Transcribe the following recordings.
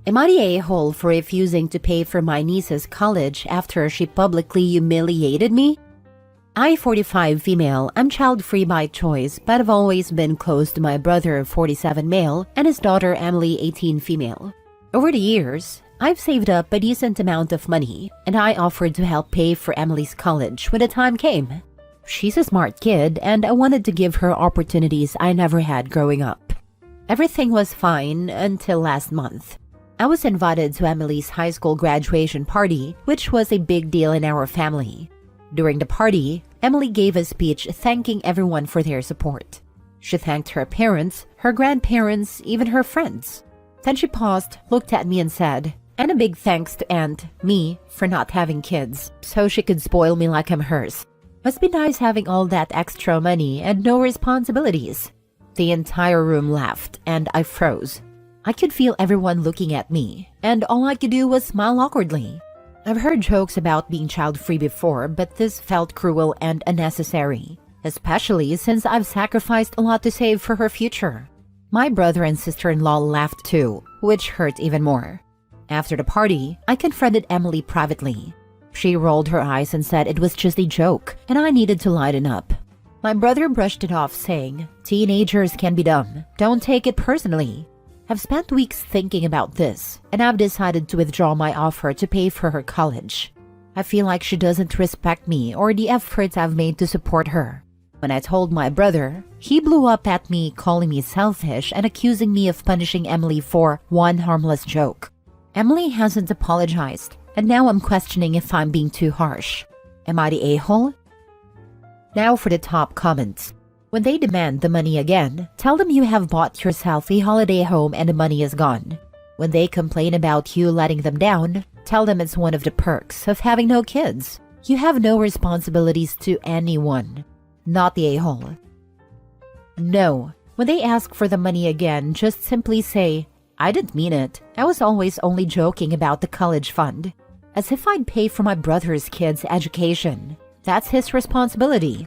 Am I the a-hole for refusing to pay for my niece's college after she publicly humiliated me? I, 45 female, am child-free by choice, but have always been close to my brother, 47 male, and his daughter, Emily, 18 female. Over the years, I've saved up a decent amount of money, and I offered to help pay for Emily's college when the time came. She's a smart kid, and I wanted to give her opportunities I never had growing up. Everything was fine until last month. I was invited to Emily's high school graduation party, which was a big deal in our family. During the party, Emily gave a speech thanking everyone for their support. She thanked her parents, her grandparents, even her friends. Then she paused, looked at me and said, "And a big thanks to Aunt, me, for not having kids, so she could spoil me like I'm hers. Must be nice having all that extra money and no responsibilities." The entire room laughed, and I froze. I could feel everyone looking at me, and all I could do was smile awkwardly. I've heard jokes about being child-free before, but this felt cruel and unnecessary, especially since I've sacrificed a lot to save for her future. My brother and sister-in-law laughed too, which hurt even more. After the party, I confronted Emily privately. She rolled her eyes and said it was just a joke, and I needed to lighten up. My brother brushed it off, saying, "Teenagers can be dumb. Don't take it personally." I've spent weeks thinking about this, and I've decided to withdraw my offer to pay for her college. I feel like she doesn't respect me or the efforts I've made to support her. When I told my brother, he blew up at me, calling me selfish and accusing me of punishing Emily for one harmless joke. Emily hasn't apologized, and now I'm questioning if I'm being too harsh. Am I the a-hole? Now for the top comments. When they demand the money again, tell them you have bought yourself a holiday home and the money is gone. When they complain about you letting them down, tell them it's one of the perks of having no kids. You have no responsibilities to anyone. Not the a-hole. No. When they ask for the money again, just simply say, "I didn't mean it. I was always only joking about the college fund." As if I'd pay for my brother's kids' education. That's his responsibility.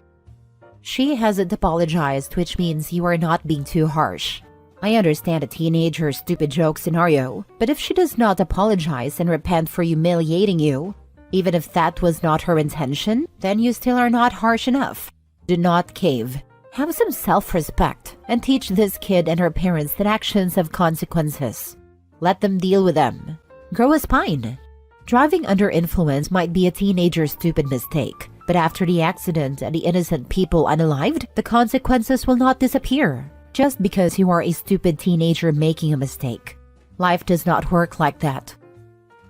She hasn't apologized, which means you are not being too harsh. I understand a teenager's stupid joke scenario, but if she does not apologize and repent for humiliating you, even if that was not her intention, then you still are not harsh enough. Do not cave. Have some self-respect and teach this kid and her parents that actions have consequences. Let them deal with them. Grow a spine. Driving under influence might be a teenager's stupid mistake, but after the accident and the innocent people unalived, the consequences will not disappear, just because you are a stupid teenager making a mistake. Life does not work like that.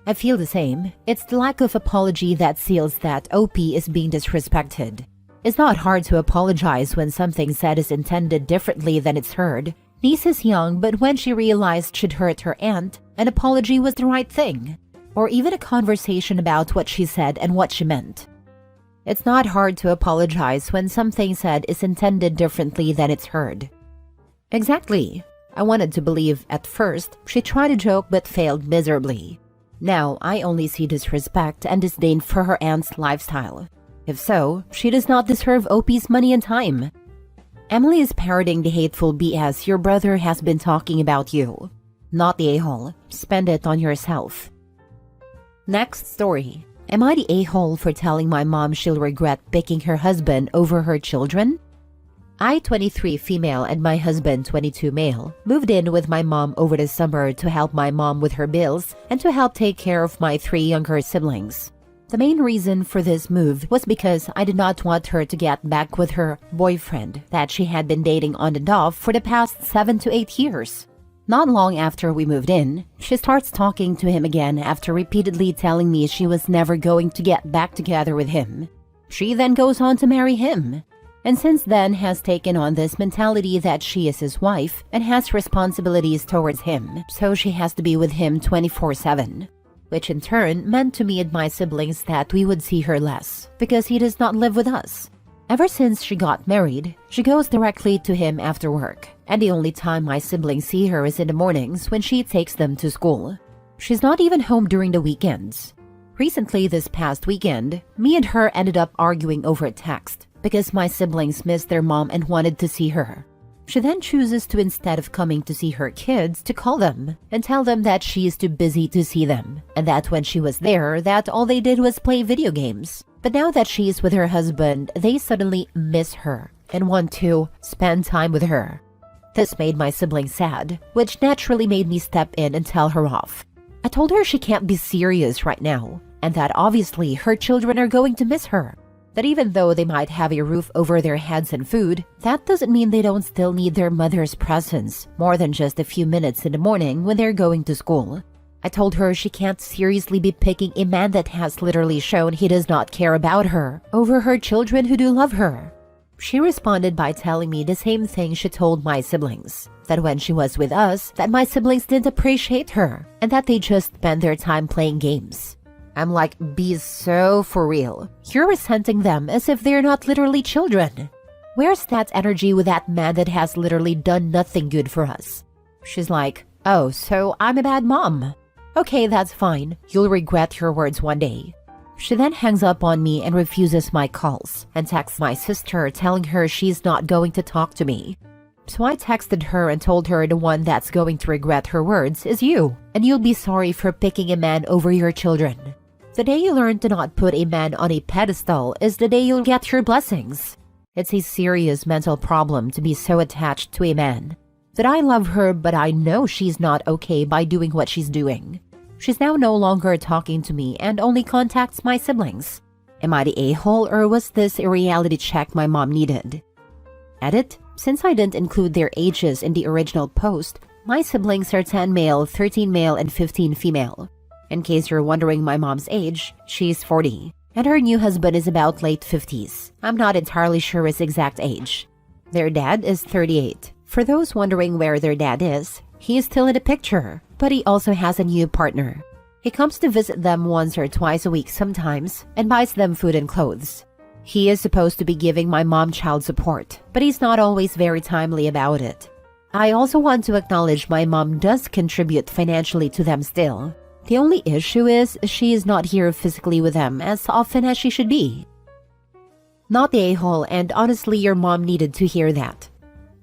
I feel the same. It's the lack of apology that seals that OP is being disrespected. It's not hard to apologize when something said is intended differently than it's heard. Niece is young, but when she realized she'd hurt her aunt, an apology was the right thing. Or even a conversation about what she said and what she meant. It's not hard to apologize when something said is intended differently than it's heard. Exactly. I wanted to believe at first she tried a joke but failed miserably. Now I only see disrespect and disdain for her aunt's lifestyle. If so, she does not deserve OP's money and time. Emily is parroting the hateful BS your brother has been talking about you. Not the a-hole. Spend it on yourself. Next story. Am I the a-hole for telling my mom she'll regret picking her husband over her children? I, 23 female, and my husband, 22 male, moved in with my mom over the summer to help my mom with her bills and to help take care of my 3 younger siblings. The main reason for this move was because I did not want her to get back with her boyfriend that she had been dating on and off for the past 7 to 8 years. Not long after we moved in, she starts talking to him again after repeatedly telling me she was never going to get back together with him. She then goes on to marry him, and since then has taken on this mentality that she is his wife and has responsibilities towards him, so she has to be with him 24/7. Which in turn meant to me and my siblings that we would see her less, because he does not live with us. Ever since she got married, she goes directly to him after work, and the only time my siblings see her is in the mornings when she takes them to school. She's not even home during the weekends. Recently, this past weekend, me and her ended up arguing over a text because my siblings missed their mom and wanted to see her. She then chooses to, instead of coming to see her kids, to call them and tell them that she is too busy to see them, and that when she was there, that all they did was play video games. But now that she is with her husband, they suddenly miss her and want to spend time with her. This made my sibling sad, which naturally made me step in and tell her off. I told her she can't be serious right now, and that obviously her children are going to miss her. That even though they might have a roof over their heads and food, that doesn't mean they don't still need their mother's presence more than just a few minutes in the morning when they're going to school. I told her she can't seriously be picking a man that has literally shown he does not care about her over her children who do love her. She responded by telling me the same thing she told my siblings, that when she was with us, that my siblings didn't appreciate her and that they just spent their time playing games. I'm like, be so for real. You're resenting them as if they're not literally children. Where's that energy with that man that has literally done nothing good for us? She's like, oh, so I'm a bad mom. Okay, that's fine. You'll regret your words one day. She then hangs up on me and refuses my calls and texts my sister telling her she's not going to talk to me. So I texted her and told her the one that's going to regret her words is you, and you'll be sorry for picking a man over your children. The day you learn to not put a man on a pedestal is the day you'll get your blessings. It's a serious mental problem to be so attached to a man. That I love her, but I know she's not okay by doing what she's doing. She's now no longer talking to me and only contacts my siblings. Am I the a-hole, or was this a reality check my mom needed? Edit: since I didn't include their ages in the original post, my siblings are 10 male, 13 male, and 15 female. In case you're wondering my mom's age, she's 40, and her new husband is about late 50s. I'm not entirely sure his exact age. Their dad is 38. For those wondering where their dad is, he is still in the picture, but he also has a new partner. He comes to visit them once or twice a week sometimes and buys them food and clothes. He is supposed to be giving my mom child support, but he's not always very timely about it. I also want to acknowledge my mom does contribute financially to them still. The only issue is she is not here physically with them as often as she should be. Not the a-hole, and honestly your mom needed to hear that.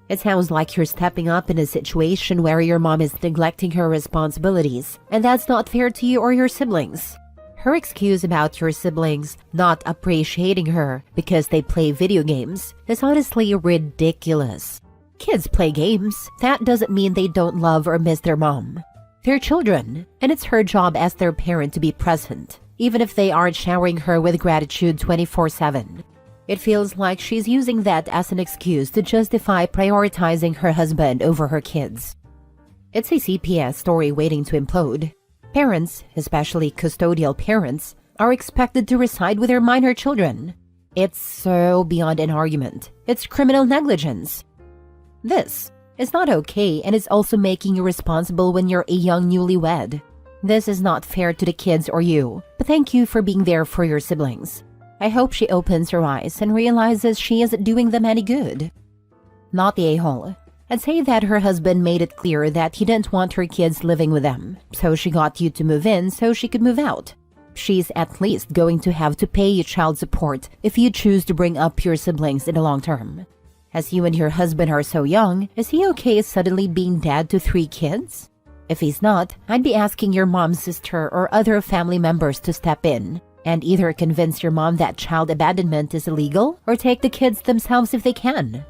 It sounds like you're stepping up in a situation where your mom is neglecting her responsibilities, and that's not fair to you or your siblings. Her excuse about your siblings not appreciating her because they play video games is honestly ridiculous. Kids play games. That doesn't mean they don't love or miss their mom. They're children, and it's her job as their parent to be present, even if they aren't showering her with gratitude 24/7. It feels like she's using that as an excuse to justify prioritizing her husband over her kids. It's a CPS story waiting to implode. Parents, especially custodial parents, are expected to reside with their minor children. It's so beyond an argument. It's criminal negligence. This is not okay, and is also making you responsible when you're a young newlywed. This is not fair to the kids or you, but thank you for being there for your siblings. I hope she opens her eyes and realizes she isn't doing them any good. Not the a-hole. I'd say that her husband made it clear that he didn't want her kids living with them, so she got you to move in so she could move out. She's at least going to have to pay you child support if you choose to bring up your siblings in the long term. As you and your husband are so young, is he okay suddenly being dad to 3 kids? If he's not, I'd be asking your mom's sister or other family members to step in and either convince your mom that child abandonment is illegal or take the kids themselves if they can.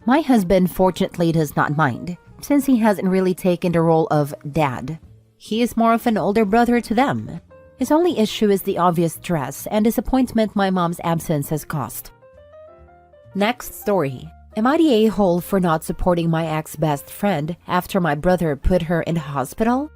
My husband fortunately does not mind, since he hasn't really taken the role of dad. He is more of an older brother to them. His only issue is the obvious stress and disappointment my mom's absence has caused. Next story. Am I the a-hole for not supporting my ex-best friend after my brother put her in the hospital?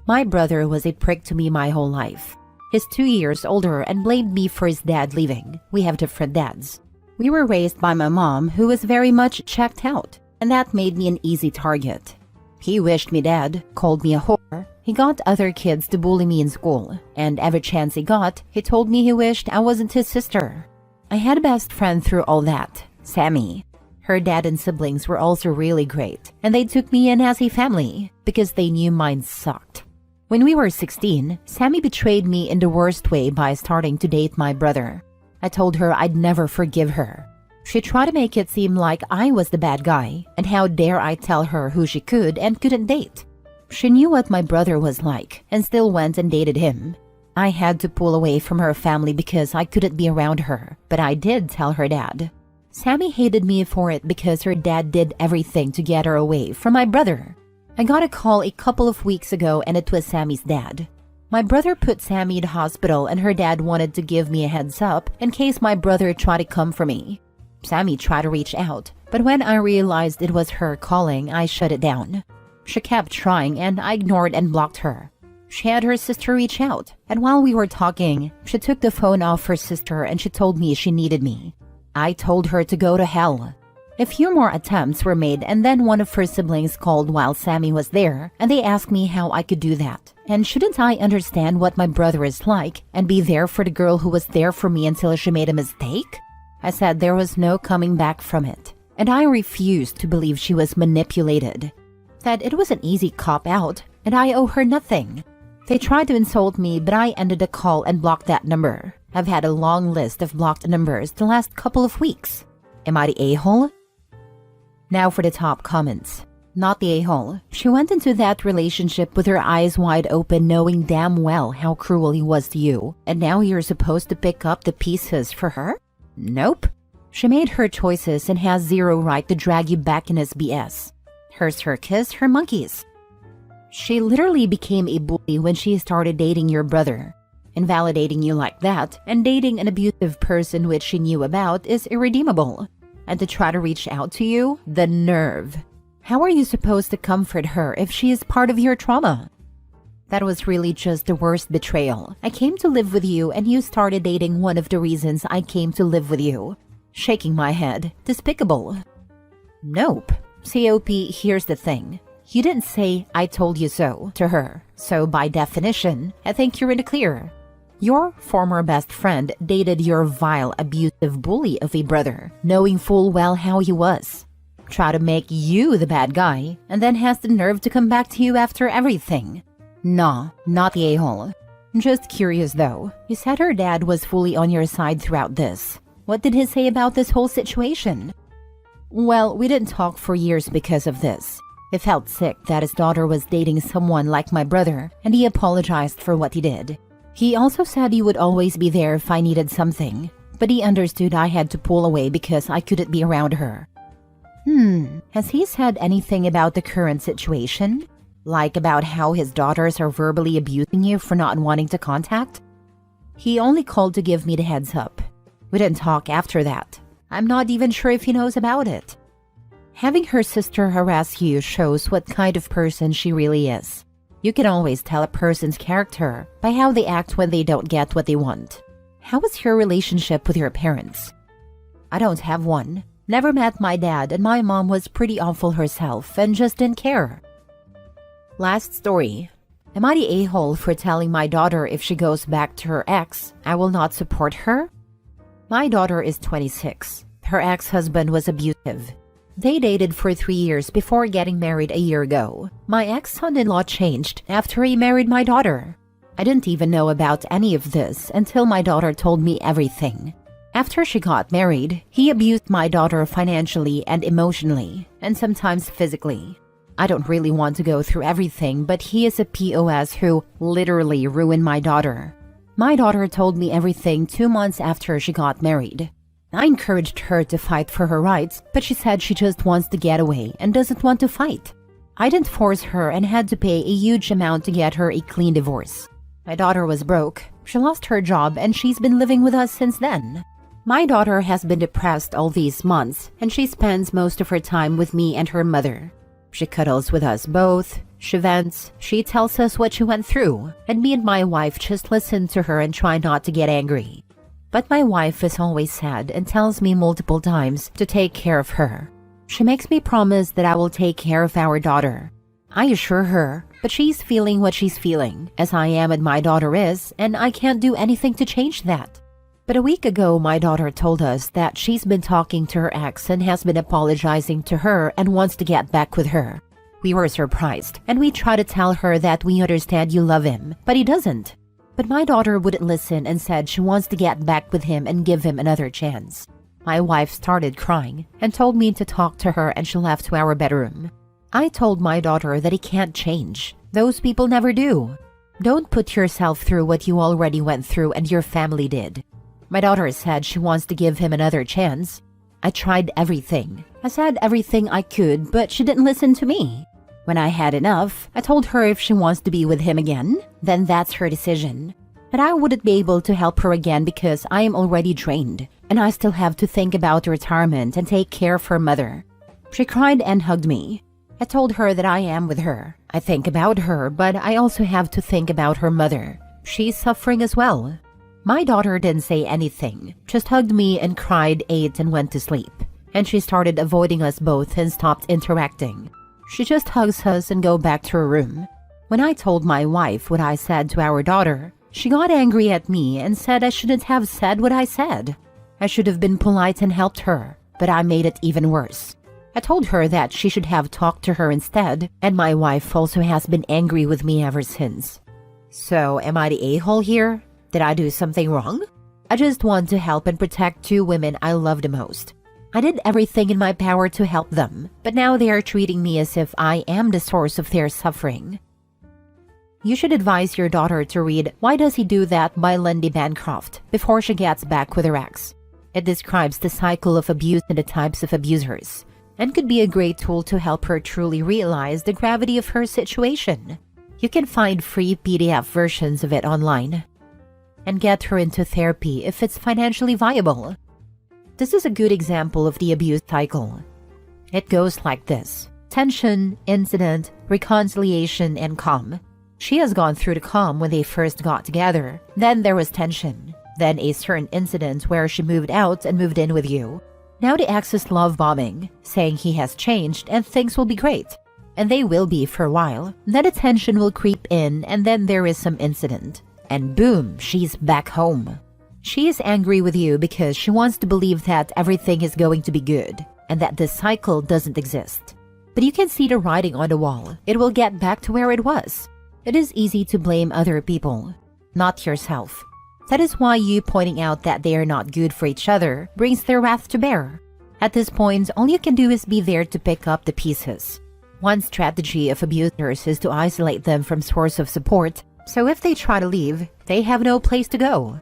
My brother was a prick to me my whole life. He's 2 years older and blamed me for his dad leaving. We have different dads. We were raised by my mom, who was very much checked out, and that made me an easy target. He wished me dead, called me a whore. He got other kids to bully me in school, and every chance he got, he told me he wished I wasn't his sister. I had a best friend through all that, Sammy. Her dad and siblings were also really great, and they took me in as a family because they knew mine sucked. When we were 16, Sammy betrayed me in the worst way by starting to date my brother. I told her I'd never forgive her. She tried to make it seem like I was the bad guy, and how dare I tell her who she could and couldn't date. She knew what my brother was like and still went and dated him. I had to pull away from her family because I couldn't be around her, but I did tell her dad. Sammy hated me for it because her dad did everything to get her away from my brother. I got a call a couple of weeks ago and it was Sammy's dad. My brother put Sammy in the hospital and her dad wanted to give me a heads up in case my brother tried to come for me. Sammy tried to reach out, but when I realized it was her calling, I shut it down. She kept trying and I ignored and blocked her. She had her sister reach out, and while we were talking, she took the phone off her sister and she told me she needed me. I told her to go to hell. A few more attempts were made and then one of her siblings called while Sammy was there and they asked me how I could do that. And shouldn't I understand what my brother is like and be there for the girl who was there for me until she made a mistake? I said there was no coming back from it, and I refused to believe she was manipulated. That it was an easy cop-out, and I owe her nothing. They tried to insult me, but I ended the call and blocked that number. I've had a long list of blocked numbers the last couple of weeks. Am I the a-hole? Now for the top comments. Not the a-hole. She went into that relationship with her eyes wide open, knowing damn well how cruel he was to you, and now you're supposed to pick up the pieces for her? Nope. She made her choices and has zero right to drag you back in his BS. Her circus, her monkeys. She literally became a bully when she started dating your brother. Invalidating you like that and dating an abusive person which she knew about is irredeemable. And to try to reach out to you, the nerve. How are you supposed to comfort her if she is part of your trauma? That was really just the worst betrayal. I came to live with you and you started dating one of the reasons I came to live with you. Shaking my head. Despicable. Nope. COP, here's the thing. You didn't say, I told you so, to her. So by definition, I think you're in the clear. Your former best friend dated your vile, abusive bully of a brother, knowing full well how he was. Try to make you the bad guy, and then has the nerve to come back to you after everything. Nah, not the a-hole. Just curious though, you said her dad was fully on your side throughout this. What did he say about this whole situation? Well, we didn't talk for years because of this. He felt sick that his daughter was dating someone like my brother, and he apologized for what he did. He also said he would always be there if I needed something, but he understood I had to pull away because I couldn't be around her. Has he said anything about the current situation? Like about how his daughters are verbally abusing you for not wanting to contact? He only called to give me the heads up. We didn't talk after that. I'm not even sure if he knows about it. Having her sister harass you shows what kind of person she really is. You can always tell a person's character by how they act when they don't get what they want. How is your relationship with your parents? I don't have one. Never met my dad, and my mom was pretty awful herself and just didn't care. Last story. Am I the a-hole for telling my daughter if she goes back to her ex, I will not support her? My daughter is 26. Her ex-husband was abusive. They dated for 3 years before getting married a year ago. My ex-son-in-law changed after he married my daughter. I didn't even know about any of this until my daughter told me everything. After she got married, he abused my daughter financially and emotionally, and sometimes physically. I don't really want to go through everything, but he is a POS who literally ruined my daughter. My daughter told me everything 2 months after she got married. I encouraged her to fight for her rights, but she said she just wants to get away and doesn't want to fight. I didn't force her and had to pay a huge amount to get her a clean divorce. My daughter was broke. She lost her job and she's been living with us since then. My daughter has been depressed all these months and she spends most of her time with me and her mother. She cuddles with us both, she vents, she tells us what she went through, and me and my wife just listen to her and try not to get angry. But my wife is always sad and tells me multiple times to take care of her. She makes me promise that I will take care of our daughter. I assure her, but she's feeling what she's feeling, as I am and my daughter is, and I can't do anything to change that. But a week ago, my daughter told us that she's been talking to her ex and has been apologizing to her and wants to get back with her. We were surprised, and we tried to tell her that we understand you love him, but he doesn't. But my daughter wouldn't listen and said she wants to get back with him and give him another chance. My wife started crying and told me to talk to her, and she left to our bedroom. I told my daughter that he can't change. Those people never do. Don't put yourself through what you already went through and your family did. My daughter said she wants to give him another chance. I tried everything. I said everything I could, but she didn't listen to me. When I had enough, I told her if she wants to be with him again, then that's her decision. But I wouldn't be able to help her again because I am already drained, and I still have to think about retirement and take care of her mother. She cried and hugged me. I told her that I am with her. I think about her, but I also have to think about her mother. She's suffering as well. My daughter didn't say anything, just hugged me and cried, ate, and went to sleep. And she started avoiding us both and stopped interacting. She just hugs us and go back to her room. When I told my wife what I said to our daughter, she got angry at me and said I shouldn't have said what I said. I should have been polite and helped her, but I made it even worse. I told her that she should have talked to her instead, and my wife also has been angry with me ever since. So, am I the a-hole here? Did I do something wrong? I just want to help and protect two women I love the most. I did everything in my power to help them, but now they are treating me as if I am the source of their suffering. You should advise your daughter to read Why Does He Do That by Lindy Bancroft before she gets back with her ex. It describes the cycle of abuse and the types of abusers, and could be a great tool to help her truly realize the gravity of her situation. You can find free PDF versions of it online, and get her into therapy if it's financially viable. This is a good example of the abuse cycle. It goes like this: tension, incident, reconciliation, and calm. She has gone through the calm when they first got together. Then there was tension. Then a certain incident where she moved out and moved in with you. Now the ex is love bombing, saying he has changed and things will be great. And they will be for a while. Then the tension will creep in, and then there is some incident. And boom, she's back home. She is angry with you because she wants to believe that everything is going to be good, and that this cycle doesn't exist. But you can see the writing on the wall. It will get back to where it was. It is easy to blame other people, not yourself. That is why you pointing out that they are not good for each other brings their wrath to bear. At this point, all you can do is be there to pick up the pieces. One strategy of abusers is to isolate them from source of support, so if they try to leave, they have no place to go.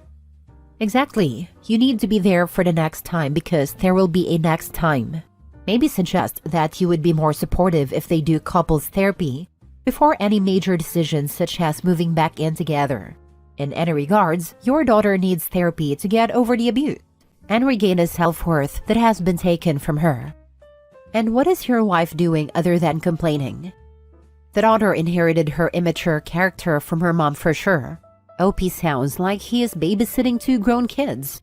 Exactly. You need to be there for the next time because there will be a next time. Maybe suggest that you would be more supportive if they do couples therapy before any major decisions such as moving back in together. In any regards, your daughter needs therapy to get over the abuse and regain a self-worth that has been taken from her. And what is your wife doing other than complaining? The daughter inherited her immature character from her mom for sure. OP sounds like he is babysitting two grown kids.